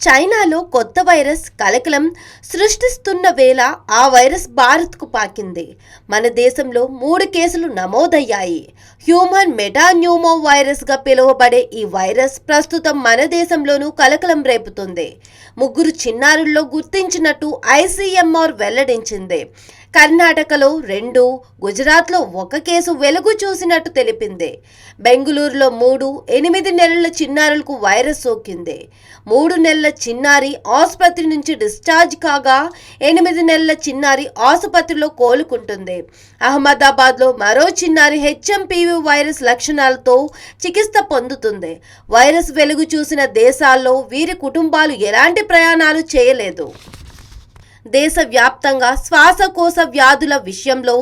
చైనాలో కొత్త వైరస్ కలకలం సృష్టిస్తున్న వేళ ఆ వైరస్ భారత్కు పాకింది. మన దేశంలో 3 కేసులు నమోదయ్యాయి. హ్యూమన్ మెటాన్యూమో వైరస్గా పిలువబడే ఈ వైరస్ ప్రస్తుతం మన దేశంలోనూ కలకలం రేపుతుంది. 3 చిన్నారుల్లో గుర్తించినట్టు ఐసీఎంఆర్ వెల్లడించింది. కర్ణాటకలో 2, గుజరాత్లో 1 కేసు వెలుగు చూసినట్టు తెలిపింది. బెంగళూరులో 3, 8 నెలల చిన్నారులకు వైరస్ సోకింది. 3 నెలల చిన్నారి ఆసుపత్రి నుంచి డిశ్చార్జ్ కాగా 8 నెలల చిన్నారి ఆసుపత్రిలో కోలుకుంటుంది. అహ్మదాబాద్లో మరో చిన్నారి హెచ్ఎంపీవీ వైరస్ లక్షణాలతో చికిత్స పొందుతుంది. వైరస్ వెలుగు చూసిన దేశాల్లో వీరి కుటుంబాలు ఎలాంటి ప్రయాణాలు చేయలేదు. దేశవ్యాప్తంగా శ్వాసకోశ వ్యాధుల విషయంలో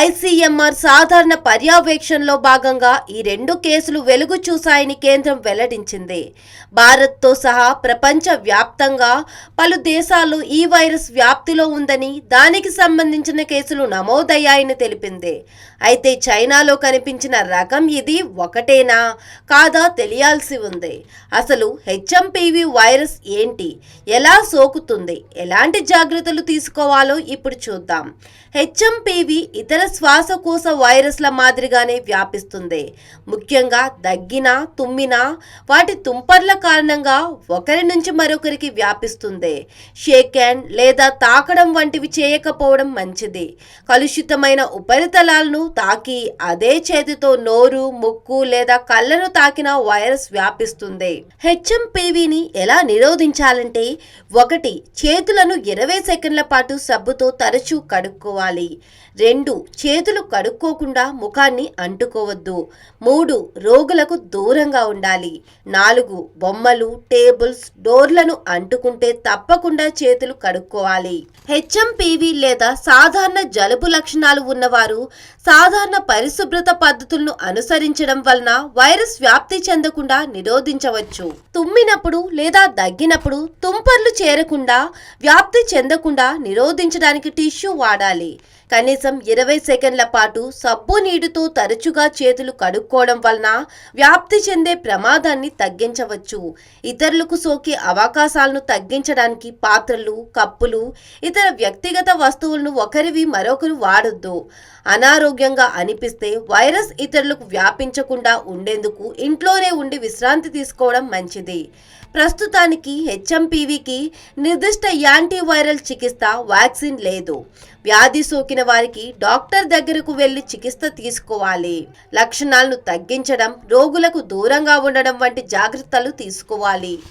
ఐసీఎంఆర్ సాధారణ పర్యవేక్షణలో భాగంగా ఈ 2 కేసులు వెలుగు చూశాయని కేంద్రం వెల్లడించింది. భారత్తో సహా ప్రపంచ వ్యాప్తంగా పలు దేశాల్లో ఈ వైరస్ వ్యాప్తిలో ఉందని, దానికి సంబంధించిన కేసులు నమోదయ్యాయని తెలిపింది. అయితే చైనాలో కనిపించిన రకం ఇది ఒకటేనా కాదా తెలియాల్సి ఉంది. అసలు హెచ్ఎంపీవీ వైరస్ ఏంటి, ఎలా సోకుతుంది, ఎలాంటి జాగ్రత్తలు తీసుకోవాలో ఇప్పుడు చూద్దాం. హెచ్ఎంపీవీ ఇతర శ్వాసకోశ వైరస్ల మాదిరిగానే వ్యాపిస్తుంది. ముఖ్యంగా దగ్గినా, తుమ్మినా వాటి తుంపర్ల కారణంగా ఒకరి నుంచి మరొకరికి వ్యాపిస్తుంది. షేక్ హ్యాండ్ లేదా తాకడం వంటివి చేయకపోవడం మంచిది. కలుషితమైన ఉపరితలాలను తాకి అదే చేతితో నోరు, ముక్కు లేదా కళ్ళను తాకిన వైరస్ వ్యాపిస్తుంది. హెచ్ఎంపీవీని ఎలా నిరోధించాలంటే 1. చేతులను 20 సెకండ్ల పాటు సబ్బుతో తరచూ కడుక్కోవాలి. 2. చేతులు కడుక్కోకుండా ముఖాన్ని అంటుకోవద్దు. 3. రోగులకు దూరంగా ఉండాలి. 4. బొమ్మలు, టేబుల్స్, డోర్లను అంటుకుంటే తప్పకుండా చేతులు కడుక్కోవాలి. హెచ్ఎంపీవీ లేదా సాధారణ జలుబు లక్షణాలు ఉన్నవారు సాధారణ పరిశుభ్రత పద్ధతులను అనుసరించడం వలన వైరస్ వ్యాప్తి చెందకుండా నిరోధించవచ్చు. తుమ్మినప్పుడు లేదా దగ్గినప్పుడు తుంపర్లు చేరకుండా, వ్యాప్తి చెందకుండా నిరోధించడానికి టిష్యూ వాడాలి. కనీసం 20 సెకండ్ల పాటు సబ్బు నీటితో తరచుగా చేతులు కడుక్కోవడం వలన వ్యాప్తి చెందే ప్రమాదాన్ని తగ్గించవచ్చు. ఇతరులకు సోకే అవకాశాలను తగ్గించడానికి పాత్రలు, కప్పులు, ఇతర వ్యక్తిగత వస్తువులను ఒకరివి మరొకరు వాడొద్దు. అనారోగ్యంగా అనిపిస్తే వైరస్ ఇతరులకు వ్యాపించకుండా ఉండేందుకు ఇంట్లోనే ఉండి విశ్రాంతి తీసుకోవడం మంచిది. ప్రస్తుతానికి హెచ్ఎంపీవీకి నిర్దిష్ట యాంటీవైరల్ చికిత్స, వ్యాక్సిన్ లేదు. వ్యాధి సోకిన వారికి డాక్టర్ దగ్గరకు వెళ్లి చికిత్స తీసుకోవాలి. లక్షణాలను తగ్గించడం, రోగులకు దూరంగా ఉండడం వంటి జాగ్రత్తలు తీసుకోవాలి.